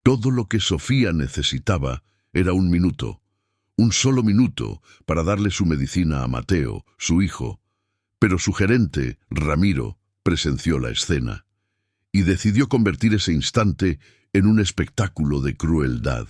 Todo lo que Sofía necesitaba era un minuto, un solo minuto, para darle su medicina a Mateo, su hijo. Pero su gerente, Ramiro, presenció la escena y decidió convertir ese instante en un espectáculo de crueldad.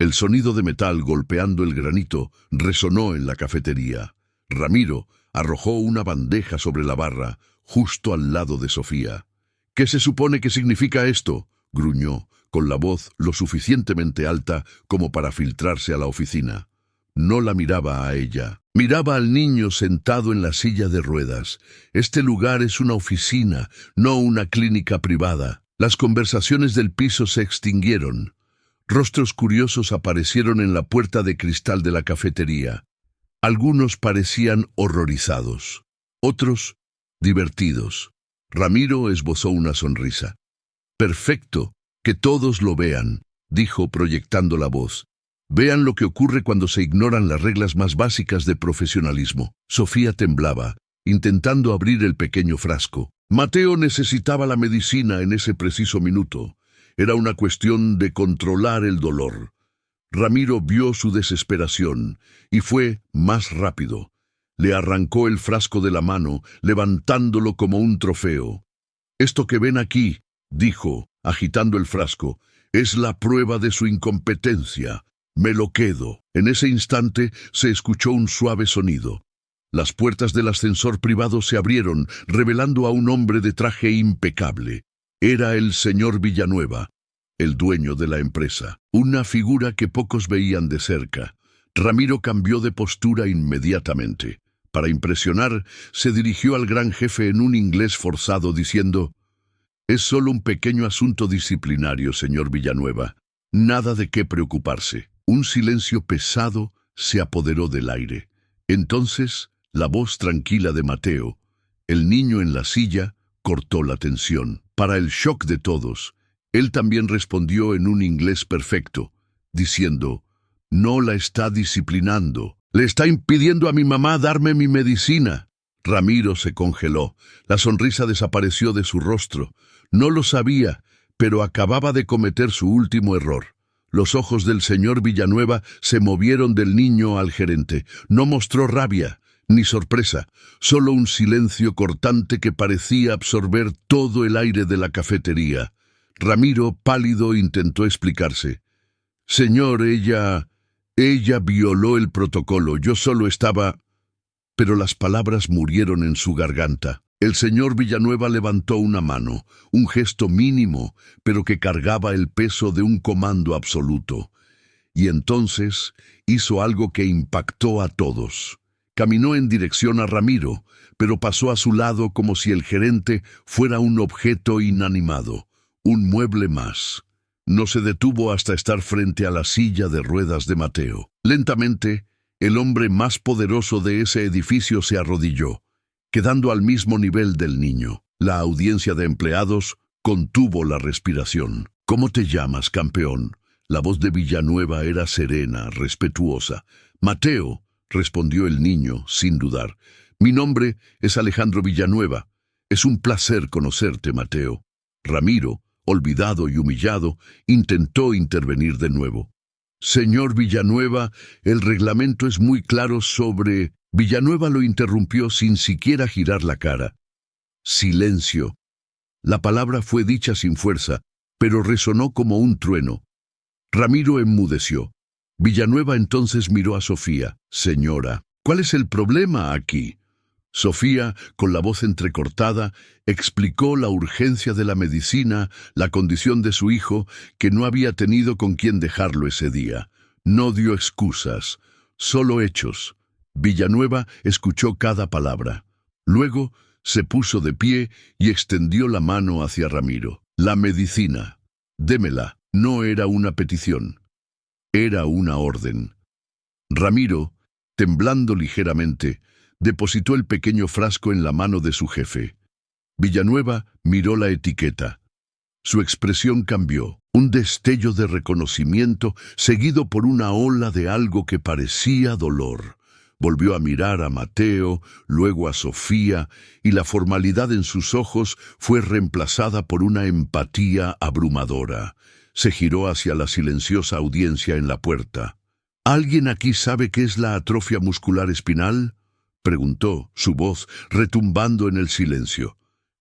El sonido de metal golpeando el granito resonó en la cafetería. Ramiro arrojó una bandeja sobre la barra, justo al lado de Sofía. «¿Qué se supone que significa esto?», gruñó, con la voz lo suficientemente alta como para filtrarse a la oficina. No la miraba a ella. Miraba al niño sentado en la silla de ruedas. Este lugar es una oficina, no una clínica privada. Las conversaciones del piso se extinguieron. Rostros curiosos aparecieron en la puerta de cristal de la cafetería. Algunos parecían horrorizados, otros divertidos. Ramiro esbozó una sonrisa. «Perfecto, que todos lo vean», dijo proyectando la voz. «Vean lo que ocurre cuando se ignoran las reglas más básicas de profesionalismo». Sofía temblaba, intentando abrir el pequeño frasco. Mateo necesitaba la medicina en ese preciso minuto. Era una cuestión de controlar el dolor. Ramiro vio su desesperación y fue más rápido. Le arrancó el frasco de la mano, levantándolo como un trofeo. «Esto que ven aquí», dijo, agitando el frasco, «es la prueba de su incompetencia. Me lo quedo». En ese instante se escuchó un suave sonido. Las puertas del ascensor privado se abrieron, revelando a un hombre de traje impecable. Era el señor Villanueva, el dueño de la empresa, una figura que pocos veían de cerca. Ramiro cambió de postura inmediatamente. Para impresionar, se dirigió al gran jefe en un inglés forzado diciendo: «Es solo un pequeño asunto disciplinario, señor Villanueva. Nada de qué preocuparse». Un silencio pesado se apoderó del aire. Entonces, la voz tranquila de Mateo, el niño en la silla, cortó la tensión. Para el shock de todos, él también respondió en un inglés perfecto, diciendo: «No la está disciplinando. Le está impidiendo a mi mamá darme mi medicina». Ramiro se congeló. La sonrisa desapareció de su rostro. No lo sabía, pero acababa de cometer su último error. Los ojos del señor Villanueva se movieron del niño al gerente. No mostró rabia ni sorpresa, solo un silencio cortante que parecía absorber todo el aire de la cafetería. Ramiro, pálido, intentó explicarse. «Señor, ella violó el protocolo. Yo solo estaba...». Pero las palabras murieron en su garganta. El señor Villanueva levantó una mano, un gesto mínimo, pero que cargaba el peso de un comando absoluto. Y entonces hizo algo que impactó a todos. Caminó en dirección a Ramiro, pero pasó a su lado como si el gerente fuera un objeto inanimado, un mueble más. No se detuvo hasta estar frente a la silla de ruedas de Mateo. Lentamente, el hombre más poderoso de ese edificio se arrodilló, quedando al mismo nivel del niño. La audiencia de empleados contuvo la respiración. «¿Cómo te llamas, campeón?». La voz de Villanueva era serena, respetuosa. «Mateo», respondió el niño, sin dudar. «Mi nombre es Alejandro Villanueva. Es un placer conocerte, Mateo». Ramiro, olvidado y humillado, intentó intervenir de nuevo. «Señor Villanueva, el reglamento es muy claro sobre...». Villanueva lo interrumpió sin siquiera girar la cara. «Silencio». La palabra fue dicha sin fuerza, pero resonó como un trueno. Ramiro enmudeció. Villanueva entonces miró a Sofía. «Señora, ¿cuál es el problema aquí?». Sofía, con la voz entrecortada, explicó la urgencia de la medicina, la condición de su hijo, que no había tenido con quién dejarlo ese día. No dio excusas, solo hechos. Villanueva escuchó cada palabra. Luego se puso de pie y extendió la mano hacia Ramiro. «La medicina. Démela». No era una petición. Era una orden. Ramiro, temblando ligeramente, depositó el pequeño frasco en la mano de su jefe. Villanueva miró la etiqueta. Su expresión cambió. Un destello de reconocimiento, seguido por una ola de algo que parecía dolor. Volvió a mirar a Mateo, luego a Sofía, y la formalidad en sus ojos fue reemplazada por una empatía abrumadora. Se giró hacia la silenciosa audiencia en la puerta. ¿Alguien aquí sabe qué es la atrofia muscular espinal?, preguntó, su voz retumbando en el silencio.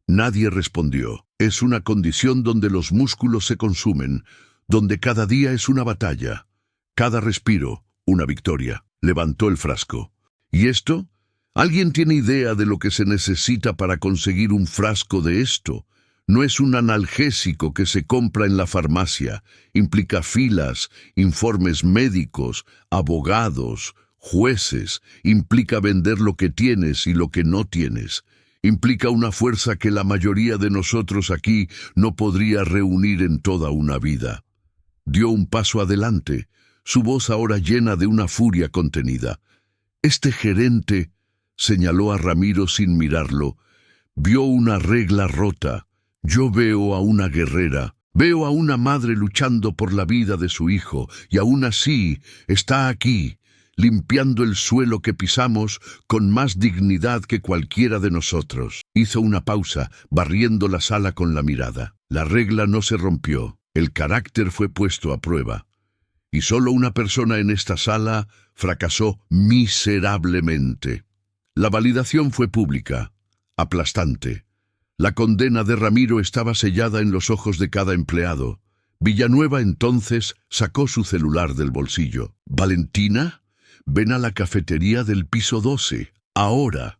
Nadie respondió. Es una condición donde los músculos se consumen, donde cada día es una batalla, cada respiro una victoria. Levantó el frasco. ¿Y esto? ¿Alguien tiene idea de lo que se necesita para conseguir un frasco de esto? No es un analgésico que se compra en la farmacia. Implica filas, informes médicos, abogados, jueces. Implica vender lo que tienes y lo que no tienes. Implica una fuerza que la mayoría de nosotros aquí no podría reunir en toda una vida. Dio un paso adelante, su voz ahora llena de una furia contenida. Este gerente, señaló a Ramiro sin mirarlo, vio una regla rota. Yo veo a una guerrera, veo a una madre luchando por la vida de su hijo, y aún así está aquí, limpiando el suelo que pisamos con más dignidad que cualquiera de nosotros. Hizo una pausa, barriendo la sala con la mirada. La regla no se rompió, el carácter fue puesto a prueba. Y solo una persona en esta sala fracasó miserablemente. La validación fue pública, aplastante. La condena de Ramiro estaba sellada en los ojos de cada empleado. Villanueva entonces sacó su celular del bolsillo. «Valentina, ven a la cafetería del piso 12, ahora».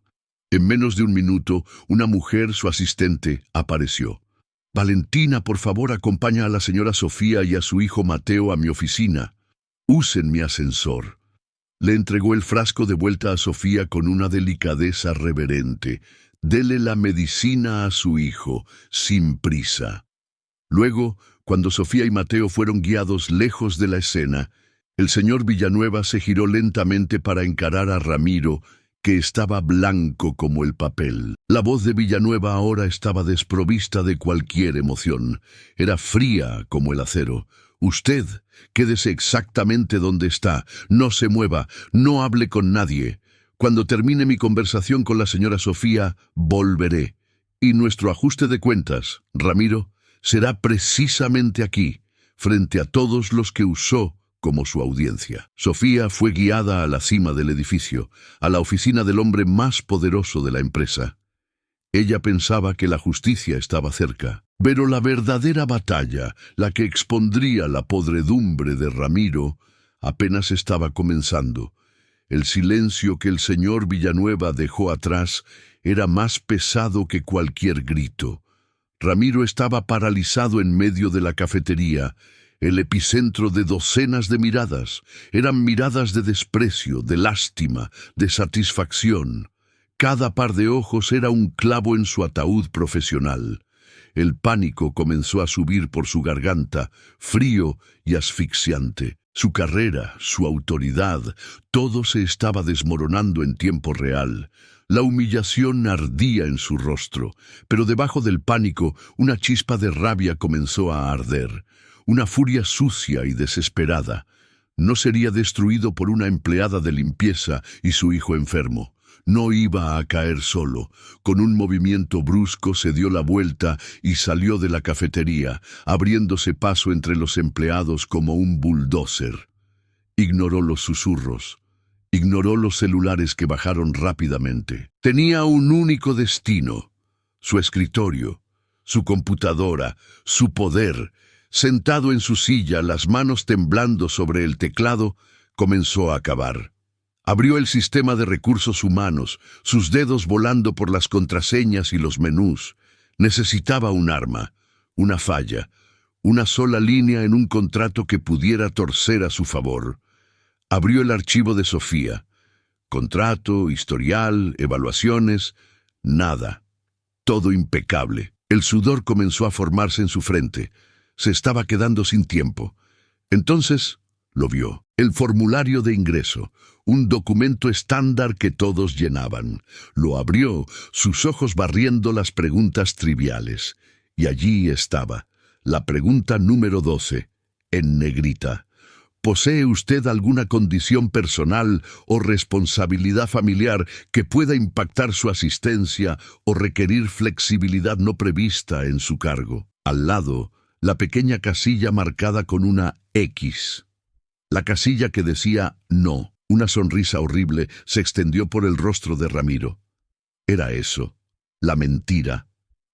En menos de un minuto, una mujer, su asistente, apareció. «Valentina, por favor, acompaña a la señora Sofía y a su hijo Mateo a mi oficina. Usen mi ascensor». Le entregó el frasco de vuelta a Sofía con una delicadeza reverente. «Dele la medicina a su hijo, sin prisa». Luego, cuando Sofía y Mateo fueron guiados lejos de la escena, el señor Villanueva se giró lentamente para encarar a Ramiro, que estaba blanco como el papel. La voz de Villanueva ahora estaba desprovista de cualquier emoción. Era fría como el acero. «Usted, quédese exactamente donde está. No se mueva, no hable con nadie. Cuando termine mi conversación con la señora Sofía, volveré. Y nuestro ajuste de cuentas, Ramiro, será precisamente aquí, frente a todos los que usó como su audiencia». Sofía fue guiada a la cima del edificio, a la oficina del hombre más poderoso de la empresa. Ella pensaba que la justicia estaba cerca, pero la verdadera batalla, la que expondría la podredumbre de Ramiro, apenas estaba comenzando. El silencio que el señor Villanueva dejó atrás era más pesado que cualquier grito. Ramiro estaba paralizado en medio de la cafetería, el epicentro de docenas de miradas. Eran miradas de desprecio, de lástima, de satisfacción. Cada par de ojos era un clavo en su ataúd profesional. El pánico comenzó a subir por su garganta, frío y asfixiante. Su carrera, su autoridad, todo se estaba desmoronando en tiempo real. La humillación ardía en su rostro, pero debajo del pánico una chispa de rabia comenzó a arder. Una furia sucia y desesperada. No sería destruido por una empleada de limpieza y su hijo enfermo. No iba a caer solo. Con un movimiento brusco se dio la vuelta y salió de la cafetería, abriéndose paso entre los empleados como un bulldozer. Ignoró los susurros. Ignoró los celulares que bajaron rápidamente. Tenía un único destino: su escritorio, su computadora, su poder. Sentado en su silla, las manos temblando sobre el teclado, comenzó a acabar. Abrió el sistema de recursos humanos, sus dedos volando por las contraseñas y los menús. Necesitaba un arma, una falla, una sola línea en un contrato que pudiera torcer a su favor. Abrió el archivo de Sofía. Contrato, historial, evaluaciones, nada. Todo impecable. El sudor comenzó a formarse en su frente. Se estaba quedando sin tiempo. Entonces lo vio. El formulario de ingreso, un documento estándar que todos llenaban. Lo abrió, sus ojos barriendo las preguntas triviales. Y allí estaba, la pregunta número 12, en negrita. ¿Posee usted alguna condición personal o responsabilidad familiar que pueda impactar su asistencia o requerir flexibilidad no prevista en su cargo? Al lado, la pequeña casilla marcada con una X. La casilla que decía no. Una sonrisa horrible se extendió por el rostro de Ramiro. Era eso, la mentira,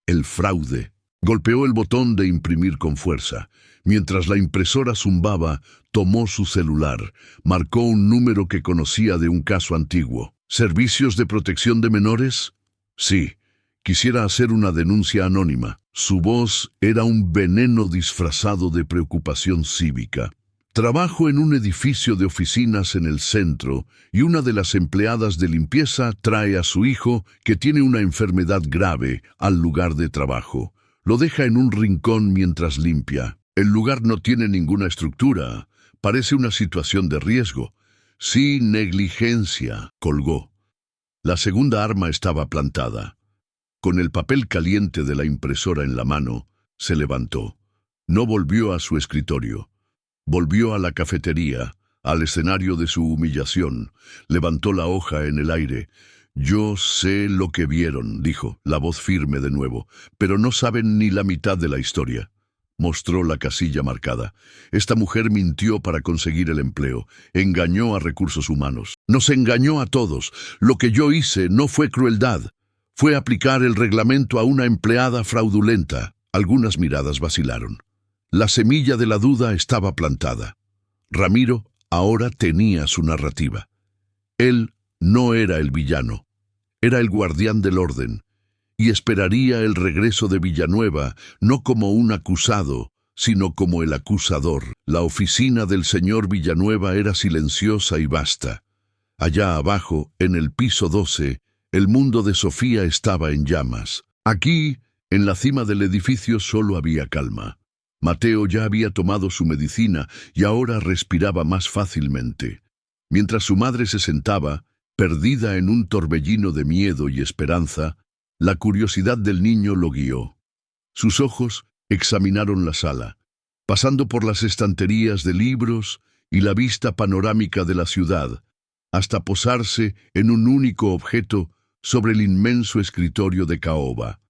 el fraude. Golpeó el botón de imprimir con fuerza. Mientras la impresora zumbaba, tomó su celular, marcó un número que conocía de un caso antiguo. ¿Servicios de protección de menores? Sí. Quisiera hacer una denuncia anónima. Su voz era un veneno disfrazado de preocupación cívica. Trabajo en un edificio de oficinas en el centro y una de las empleadas de limpieza trae a su hijo, que tiene una enfermedad grave, al lugar de trabajo. Lo deja en un rincón mientras limpia. El lugar no tiene ninguna estructura. Parece una situación de riesgo. Sí, negligencia, colgó. La segunda arma estaba plantada. Con el papel caliente de la impresora en la mano, se levantó. No volvió a su escritorio. Volvió a la cafetería, al escenario de su humillación. Levantó la hoja en el aire. «Yo sé lo que vieron», dijo, la voz firme de nuevo, «pero no saben ni la mitad de la historia». Mostró la casilla marcada. Esta mujer mintió para conseguir el empleo. Engañó a recursos humanos. Nos engañó a todos. Lo que yo hice no fue crueldad. Fue aplicar el reglamento a una empleada fraudulenta. Algunas miradas vacilaron. La semilla de la duda estaba plantada. Ramiro ahora tenía su narrativa. Él no era el villano. Era el guardián del orden. Y esperaría el regreso de Villanueva, no como un acusado, sino como el acusador. La oficina del señor Villanueva era silenciosa y vasta. Allá abajo, en el piso 12, el mundo de Sofía estaba en llamas. Aquí, en la cima del edificio, solo había calma. Mateo ya había tomado su medicina y ahora respiraba más fácilmente. Mientras su madre se sentaba, perdida en un torbellino de miedo y esperanza, la curiosidad del niño lo guió. Sus ojos examinaron la sala, pasando por las estanterías de libros y la vista panorámica de la ciudad, hasta posarse en un único objeto sobre el inmenso escritorio de caoba,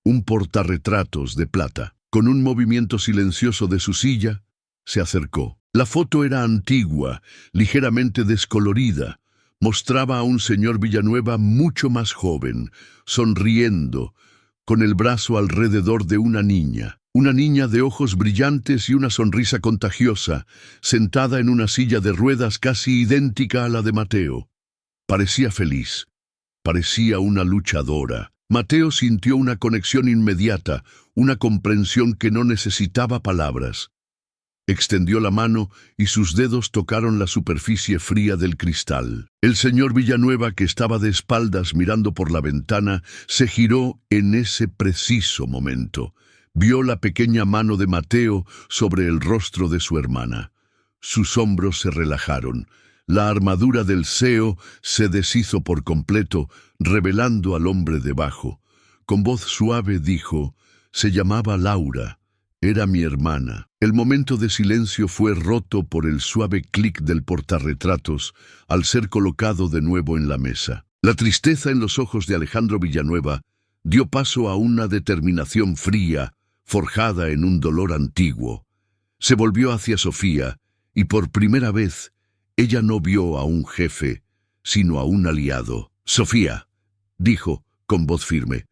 un portarretratos de plata. Con un movimiento silencioso de su silla, se acercó. La foto era antigua, ligeramente descolorida. Mostraba a un señor Villanueva mucho más joven, sonriendo, con el brazo alrededor de una niña de ojos brillantes y una sonrisa contagiosa, sentada en una silla de ruedas casi idéntica a la de Mateo. Parecía feliz, parecía una luchadora. Mateo sintió una conexión inmediata, una comprensión que no necesitaba palabras. Extendió la mano y sus dedos tocaron la superficie fría del cristal. El señor Villanueva, que estaba de espaldas mirando por la ventana, se giró en ese preciso momento. Vio la pequeña mano de Mateo sobre el rostro de su hermana. Sus hombros se relajaron. La armadura del CEO se deshizo por completo, revelando al hombre debajo. Con voz suave dijo: «Se llamaba Laura. Era mi hermana». El momento de silencio fue roto por el suave clic del portarretratos al ser colocado de nuevo en la mesa. La tristeza en los ojos de Alejandro Villanueva dio paso a una determinación fría, forjada en un dolor antiguo. Se volvió hacia Sofía y por primera vez ella no vio a un jefe, sino a un aliado. «Sofía», dijo con voz firme,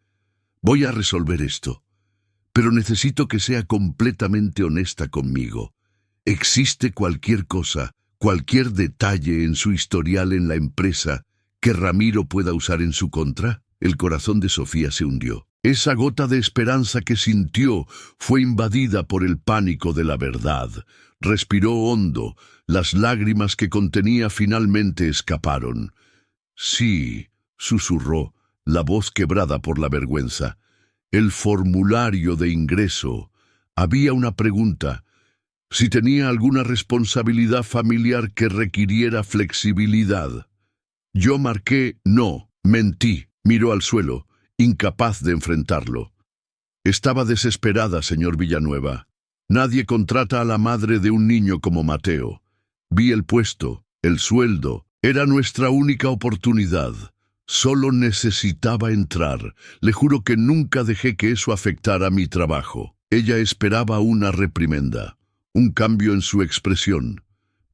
«voy a resolver esto, pero necesito que sea completamente honesta conmigo. ¿Existe cualquier cosa, cualquier detalle en su historial en la empresa que Ramiro pueda usar en su contra?» El corazón de Sofía se hundió. Esa gota de esperanza que sintió fue invadida por el pánico de la verdad. Respiró hondo. Las lágrimas que contenía finalmente escaparon. «Sí», susurró, la voz quebrada por la vergüenza. «El formulario de ingreso. Había una pregunta. Si tenía alguna responsabilidad familiar que requiriera flexibilidad. Yo marqué no, mentí». Miró al suelo, incapaz de enfrentarlo. «Estaba desesperada, señor Villanueva. Nadie contrata a la madre de un niño como Mateo. Vi el puesto, el sueldo. Era nuestra única oportunidad. Solo necesitaba entrar. Le juro que nunca dejé que eso afectara mi trabajo». Ella esperaba una reprimenda, un cambio en su expresión,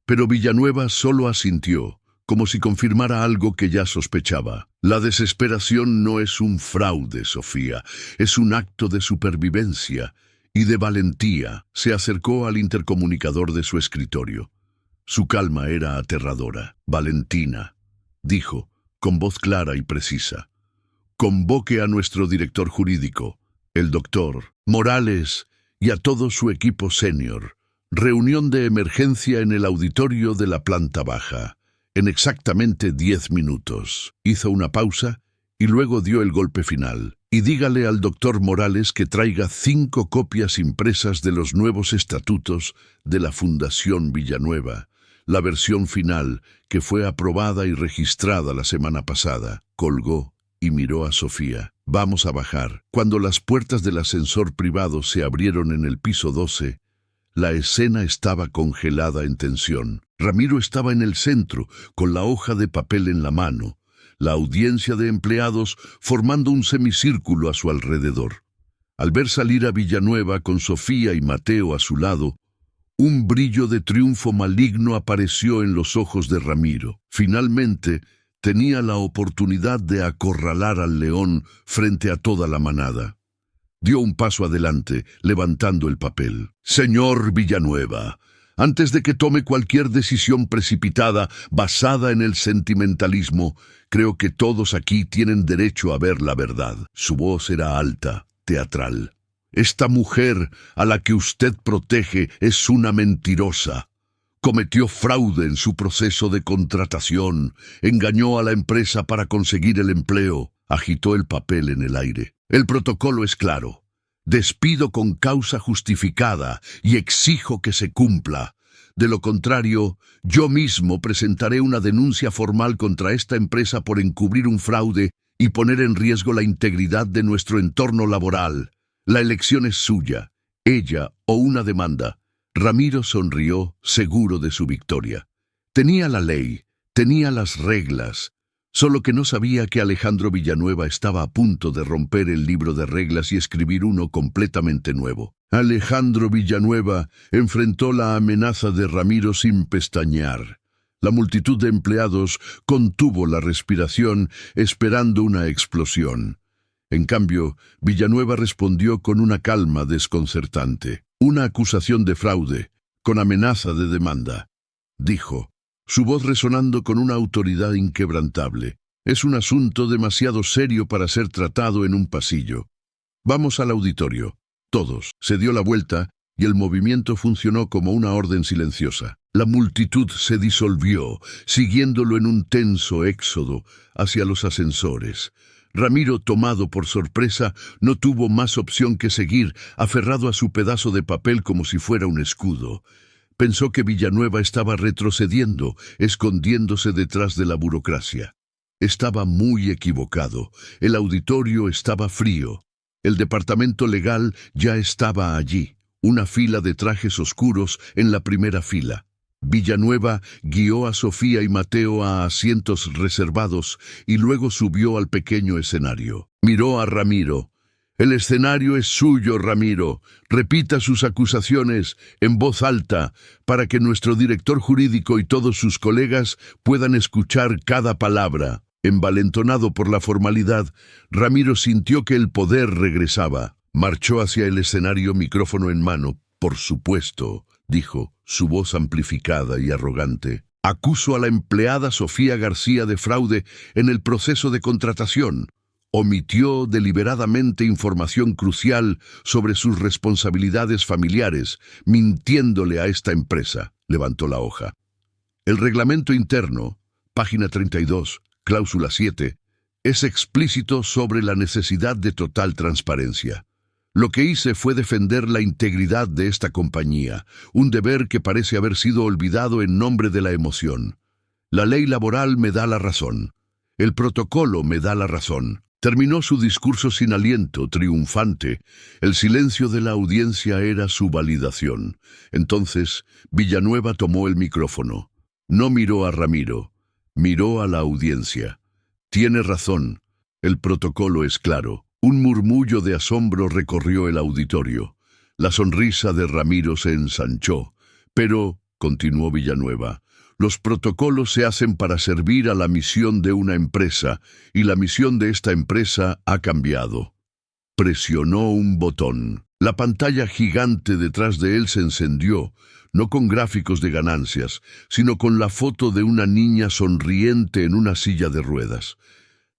pero Villanueva solo asintió, como si confirmara algo que ya sospechaba. La desesperación no es un fraude, Sofía, es un acto de supervivencia y de valentía. Se acercó al intercomunicador de su escritorio. Su calma era aterradora. Valentina, dijo, con voz clara y precisa, convoque a nuestro director jurídico, el doctor Morales, y a todo su equipo senior. Reunión de emergencia en el auditorio de la planta baja. En exactamente 10 minutos. Hizo una pausa y luego dio el golpe final. Y dígale al doctor Morales que traiga 5 copias impresas de los nuevos estatutos de la Fundación Villanueva, la versión final que fue aprobada y registrada la semana pasada. Colgó y miró a Sofía. Vamos a bajar. Cuando las puertas del ascensor privado se abrieron en el piso 12, la escena estaba congelada en tensión. Ramiro estaba en el centro, con la hoja de papel en la mano, la audiencia de empleados formando un semicírculo a su alrededor. Al ver salir a Villanueva con Sofía y Mateo a su lado, un brillo de triunfo maligno apareció en los ojos de Ramiro. Finalmente, tenía la oportunidad de acorralar al león frente a toda la manada. Dio un paso adelante, levantando el papel. Señor Villanueva, antes de que tome cualquier decisión precipitada basada en el sentimentalismo, creo que todos aquí tienen derecho a ver la verdad. Su voz era alta, teatral. Esta mujer a la que usted protege es una mentirosa. Cometió fraude en su proceso de contratación, engañó a la empresa para conseguir el empleo. Agitó el papel en el aire. El protocolo es claro. Despido con causa justificada y exijo que se cumpla. De lo contrario, yo mismo presentaré una denuncia formal contra esta empresa por encubrir un fraude y poner en riesgo la integridad de nuestro entorno laboral. La elección es suya, ella o una demanda. Ramiro sonrió, seguro de su victoria. Tenía la ley, tenía las reglas, solo que no sabía que Alejandro Villanueva estaba a punto de romper el libro de reglas y escribir uno completamente nuevo. Alejandro Villanueva enfrentó la amenaza de Ramiro sin pestañear. La multitud de empleados contuvo la respiración esperando una explosión. En cambio, Villanueva respondió con una calma desconcertante. Una acusación de fraude, con amenaza de demanda, dijo, su voz resonando con una autoridad inquebrantable. Es un asunto demasiado serio para ser tratado en un pasillo. Vamos al auditorio. Todos. Se dio la vuelta y el movimiento funcionó como una orden silenciosa. La multitud se disolvió, siguiéndolo en un tenso éxodo hacia los ascensores. Ramiro, tomado por sorpresa, no tuvo más opción que seguir, aferrado a su pedazo de papel como si fuera un escudo. Pensó que Villanueva estaba retrocediendo, escondiéndose detrás de la burocracia. Estaba muy equivocado. El auditorio estaba frío. El departamento legal ya estaba allí, una fila de trajes oscuros en la primera fila. Villanueva guió a Sofía y Mateo a asientos reservados y luego subió al pequeño escenario. Miró a Ramiro. El escenario es suyo, Ramiro. Repita sus acusaciones en voz alta para que nuestro director jurídico y todos sus colegas puedan escuchar cada palabra. Envalentonado por la formalidad, Ramiro sintió que el poder regresaba. Marchó hacia el escenario, micrófono en mano. Por supuesto, dijo, su voz amplificada y arrogante. Acuso a la empleada Sofía García de fraude en el proceso de contratación. Omitió deliberadamente información crucial sobre sus responsabilidades familiares, mintiéndole a esta empresa. Levantó la hoja. El reglamento interno, página 32, cláusula 7, es explícito sobre la necesidad de total transparencia. Lo que hice fue defender la integridad de esta compañía, un deber que parece haber sido olvidado en nombre de la emoción. La ley laboral me da la razón. El protocolo me da la razón. Terminó su discurso sin aliento, triunfante. El silencio de la audiencia era su validación. Entonces, Villanueva tomó el micrófono. No miró a Ramiro, miró a la audiencia. Tiene razón. El protocolo es claro. Un murmullo de asombro recorrió el auditorio. La sonrisa de Ramiro se ensanchó. Pero, continuó Villanueva, los protocolos se hacen para servir a la misión de una empresa, y la misión de esta empresa ha cambiado. Presionó un botón. La pantalla gigante detrás de él se encendió, no con gráficos de ganancias, sino con la foto de una niña sonriente en una silla de ruedas.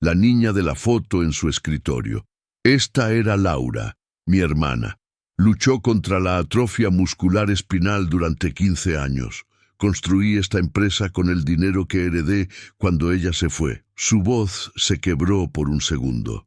La niña de la foto en su escritorio. Esta era Laura, mi hermana. Luchó contra la atrofia muscular espinal durante 15 años. Construí esta empresa con el dinero que heredé cuando ella se fue. Su voz se quebró por un segundo.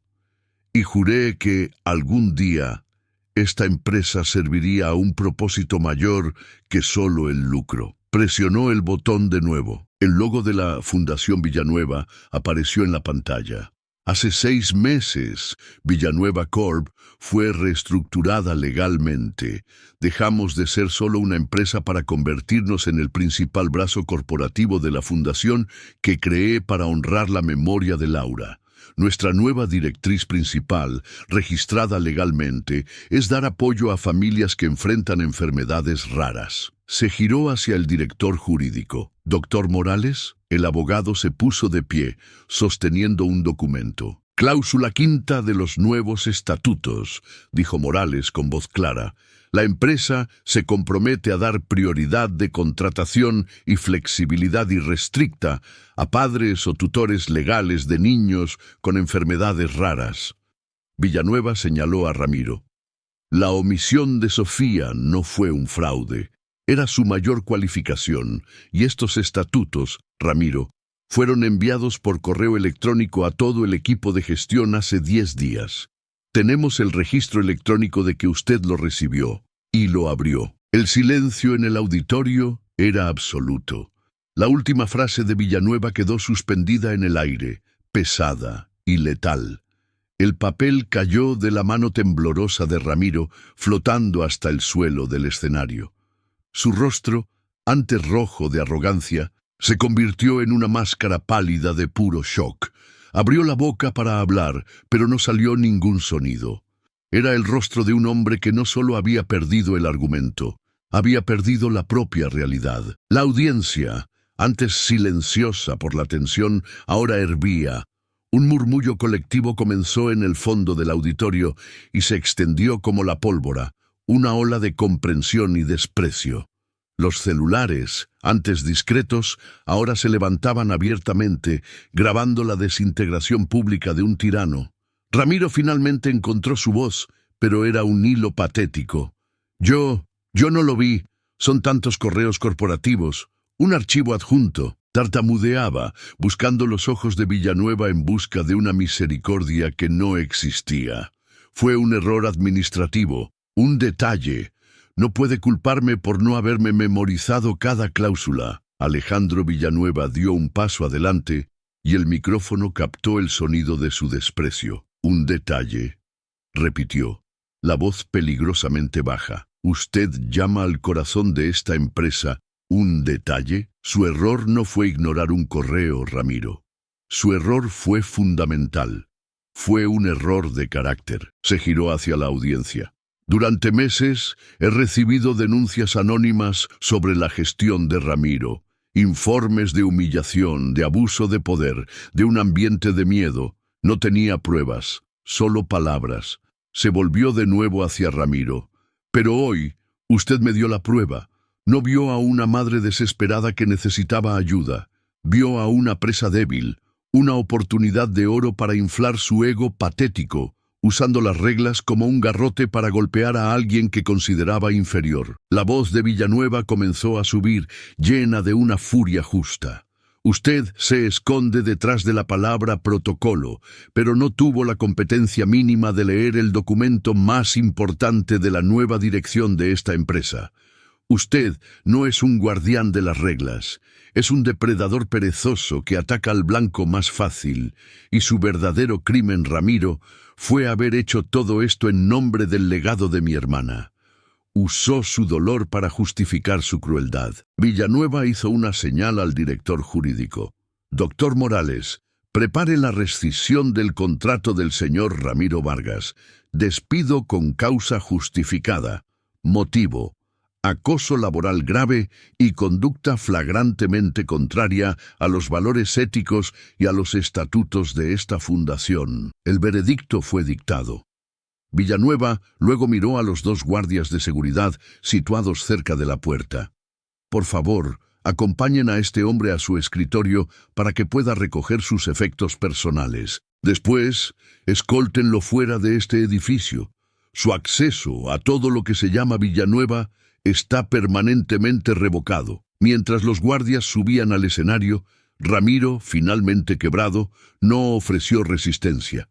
Y juré que algún día esta empresa serviría a un propósito mayor que solo el lucro. Presionó el botón de nuevo. El logo de la Fundación Villanueva apareció en la pantalla. Hace 6 meses, Villanueva Corp fue reestructurada legalmente. Dejamos de ser solo una empresa para convertirnos en el principal brazo corporativo de la fundación que creé para honrar la memoria de Laura. Nuestra nueva directriz principal, registrada legalmente, es dar apoyo a familias que enfrentan enfermedades raras. Se giró hacia el director jurídico. «Doctor Morales». El abogado se puso de pie, sosteniendo un documento. «Cláusula quinta de los nuevos estatutos», dijo Morales con voz clara. «La empresa se compromete a dar prioridad de contratación y flexibilidad irrestricta a padres o tutores legales de niños con enfermedades raras». Villanueva señaló a Ramiro. La omisión de Sofía no fue un fraude. Era su mayor cualificación, y estos estatutos, Ramiro, fueron enviados por correo electrónico a todo el equipo de gestión hace 10 días. Tenemos el registro electrónico de que usted lo recibió, y lo abrió. El silencio en el auditorio era absoluto. La última frase de Villanueva quedó suspendida en el aire, pesada y letal. El papel cayó de la mano temblorosa de Ramiro, flotando hasta el suelo del escenario. Su rostro, antes rojo de arrogancia, se convirtió en una máscara pálida de puro shock. Abrió la boca para hablar, pero no salió ningún sonido. Era el rostro de un hombre que no solo había perdido el argumento, había perdido la propia realidad. La audiencia, antes silenciosa por la tensión, ahora hervía. Un murmullo colectivo comenzó en el fondo del auditorio y se extendió como la pólvora, una ola de comprensión y desprecio. Los celulares, antes discretos, ahora se levantaban abiertamente, grabando la desintegración pública de un tirano. Ramiro finalmente encontró su voz, pero era un hilo patético. Yo no lo vi. Son tantos correos corporativos. Un archivo adjunto. Tartamudeaba, buscando los ojos de Villanueva en busca de una misericordia que no existía. Fue un error administrativo. Un detalle. No puede culparme por no haberme memorizado cada cláusula. Alejandro Villanueva dio un paso adelante y el micrófono captó el sonido de su desprecio. Un detalle, repitió, la voz peligrosamente baja. ¿Usted llama al corazón de esta empresa un detalle? Su error no fue ignorar un correo, Ramiro. Su error fue fundamental. Fue un error de carácter. Se giró hacia la audiencia. Durante meses he recibido denuncias anónimas sobre la gestión de Ramiro, informes de humillación, de abuso de poder, de un ambiente de miedo. No tenía pruebas, solo palabras. Se volvió de nuevo hacia Ramiro. Pero hoy, usted me dio la prueba. No vio a una madre desesperada que necesitaba ayuda. Vio a una presa débil, una oportunidad de oro para inflar su ego patético, usando las reglas como un garrote para golpear a alguien que consideraba inferior. La voz de Villanueva comenzó a subir, llena de una furia justa. Usted se esconde detrás de la palabra protocolo, pero no tuvo la competencia mínima de leer el documento más importante de la nueva dirección de esta empresa. Usted no es un guardián de las reglas, es un depredador perezoso que ataca al blanco más fácil, y su verdadero crimen, Ramiro, fue haber hecho todo esto en nombre del legado de mi hermana. Usó su dolor para justificar su crueldad. Villanueva hizo una señal al director jurídico. Doctor Morales, prepare la rescisión del contrato del señor Ramiro Vargas. Despido con causa justificada. Motivo: acoso laboral grave y conducta flagrantemente contraria a los valores éticos y a los estatutos de esta fundación. El veredicto fue dictado. Villanueva luego miró a los 2 guardias de seguridad situados cerca de la puerta. Por favor, acompañen a este hombre a su escritorio para que pueda recoger sus efectos personales. Después, escóltenlo fuera de este edificio. Su acceso a todo lo que se llama Villanueva está permanentemente revocado. Mientras los guardias subían al escenario, Ramiro, finalmente quebrado, no ofreció resistencia.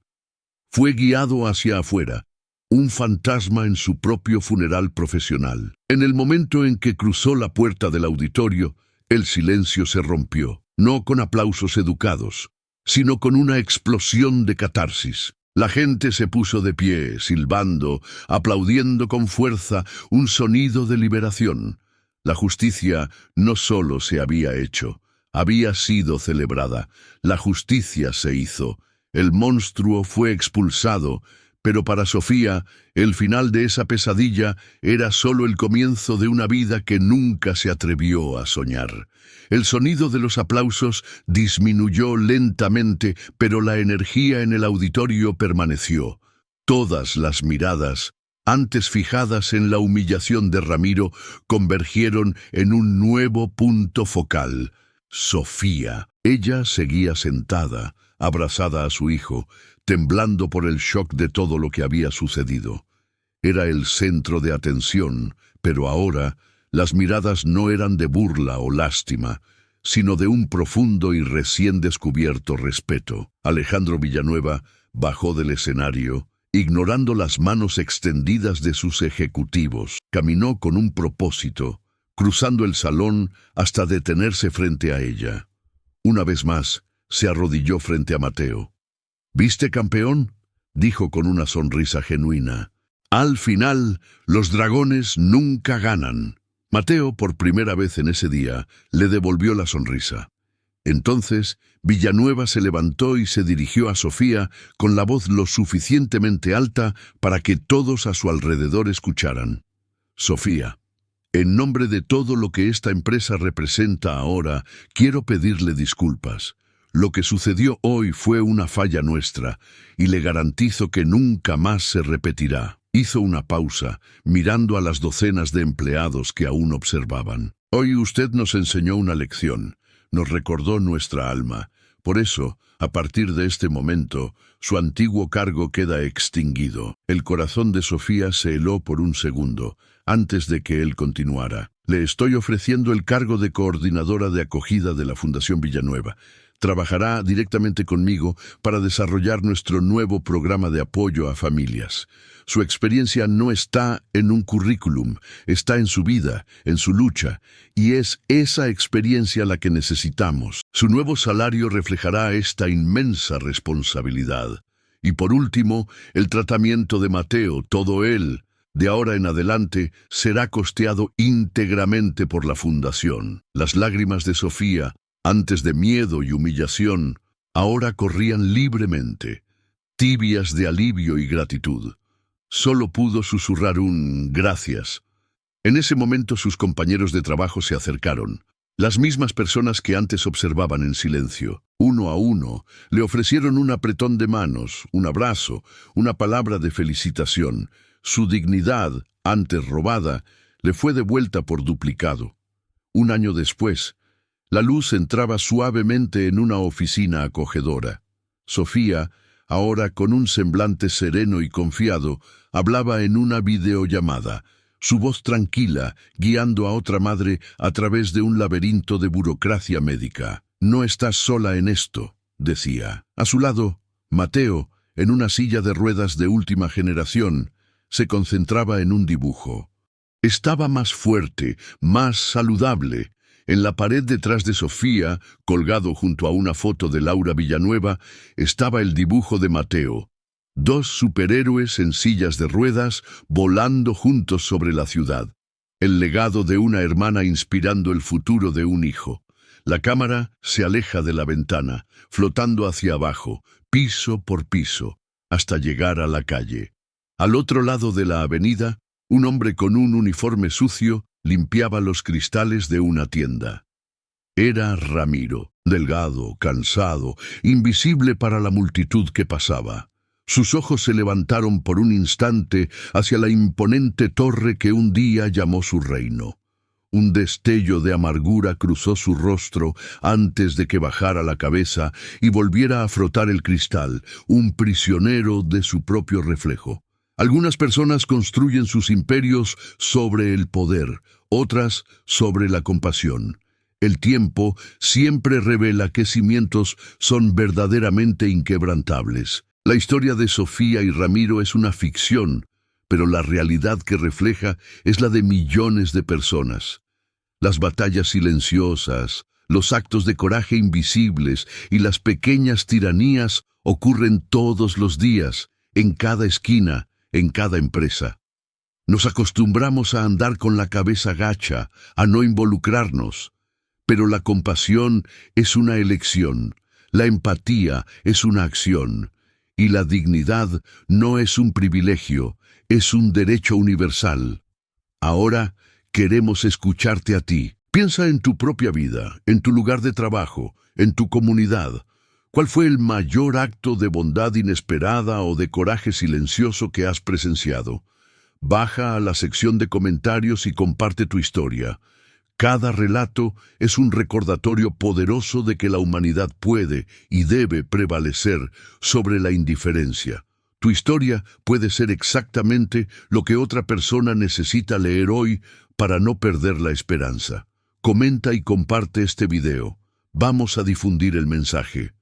Fue guiado hacia afuera, un fantasma en su propio funeral profesional. En el momento en que cruzó la puerta del auditorio, el silencio se rompió, no con aplausos educados, sino con una explosión de catarsis. La gente se puso de pie, silbando, aplaudiendo con fuerza, un sonido de liberación. La justicia no solo se había hecho, había sido celebrada. La justicia se hizo. El monstruo fue expulsado, pero para Sofía, el final de esa pesadilla era solo el comienzo de una vida que nunca se atrevió a soñar. El sonido de los aplausos disminuyó lentamente, pero la energía en el auditorio permaneció. Todas las miradas, antes fijadas en la humillación de Ramiro, convergieron en un nuevo punto focal: Sofía. Ella seguía sentada, abrazada a su hijo, temblando por el shock de todo lo que había sucedido. Era el centro de atención, pero ahora las miradas no eran de burla o lástima, sino de un profundo y recién descubierto respeto. Alejandro Villanueva bajó del escenario, ignorando las manos extendidas de sus ejecutivos. Caminó con un propósito, cruzando el salón hasta detenerse frente a ella. Una vez más, se arrodilló frente a Mateo. «¿Viste, campeón?», dijo con una sonrisa genuina. «Al final, los dragones nunca ganan». Mateo, por primera vez en ese día, le devolvió la sonrisa. Entonces, Villanueva se levantó y se dirigió a Sofía con la voz lo suficientemente alta para que todos a su alrededor escucharan. «Sofía, en nombre de todo lo que esta empresa representa ahora, quiero pedirle disculpas. Lo que sucedió hoy fue una falla nuestra, y le garantizo que nunca más se repetirá». Hizo una pausa, mirando a las docenas de empleados que aún observaban. «Hoy usted nos enseñó una lección, nos recordó nuestra alma. Por eso, a partir de este momento, su antiguo cargo queda extinguido». El corazón de Sofía se heló por un segundo, antes de que él continuara. «Le estoy ofreciendo el cargo de coordinadora de acogida de la Fundación Villanueva. Trabajará directamente conmigo para desarrollar nuestro nuevo programa de apoyo a familias. Su experiencia no está en un currículum, está en su vida, en su lucha, y es esa experiencia la que necesitamos. Su nuevo salario reflejará esta inmensa responsabilidad. Y por último, el tratamiento de Mateo, todo él, de ahora en adelante, será costeado íntegramente por la Fundación». Las lágrimas de Sofía, antes de miedo y humillación, ahora corrían libremente, tibias de alivio y gratitud. Solo pudo susurrar un «gracias». En ese momento sus compañeros de trabajo se acercaron. Las mismas personas que antes observaban en silencio. Uno a uno, le ofrecieron un apretón de manos, un abrazo, una palabra de felicitación. Su dignidad, antes robada, le fue devuelta por duplicado. Un año después, la luz entraba suavemente en una oficina acogedora. Sofía, ahora con un semblante sereno y confiado, hablaba en una videollamada, su voz tranquila, guiando a otra madre a través de un laberinto de burocracia médica. «No estás sola en esto», decía. A su lado, Mateo, en una silla de ruedas de última generación, se concentraba en un dibujo. Estaba más fuerte, más saludable. En la pared detrás de Sofía, colgado junto a una foto de Laura Villanueva, estaba el dibujo de Mateo. 2 superhéroes en sillas de ruedas volando juntos sobre la ciudad. El legado de una hermana inspirando el futuro de un hijo. La cámara se aleja de la ventana, flotando hacia abajo, piso por piso, hasta llegar a la calle. Al otro lado de la avenida, Un hombre con un uniforme sucio limpiaba los cristales de una tienda. Era Ramiro, delgado, cansado, invisible para la multitud que pasaba. Sus ojos se levantaron por un instante hacia la imponente torre que un día llamó su reino. Un destello de amargura cruzó su rostro antes de que bajara la cabeza y volviera a frotar el cristal, un prisionero de su propio reflejo. Algunas personas construyen sus imperios sobre el poder, otras sobre la compasión. El tiempo siempre revela qué cimientos son verdaderamente inquebrantables. La historia de Sofía y Ramiro es una ficción, pero la realidad que refleja es la de millones de personas. Las batallas silenciosas, los actos de coraje invisibles y las pequeñas tiranías ocurren todos los días, en cada esquina, en cada empresa. Nos acostumbramos a andar con la cabeza gacha, a no involucrarnos. Pero la compasión es una elección, la empatía es una acción, y la dignidad no es un privilegio, es un derecho universal. Ahora queremos escucharte a ti. Piensa en tu propia vida, en tu lugar de trabajo, en tu comunidad. ¿Cuál fue el mayor acto de bondad inesperada o de coraje silencioso que has presenciado? Baja a la sección de comentarios y comparte tu historia. Cada relato es un recordatorio poderoso de que la humanidad puede y debe prevalecer sobre la indiferencia. Tu historia puede ser exactamente lo que otra persona necesita leer hoy para no perder la esperanza. Comenta y comparte este video. Vamos a difundir el mensaje.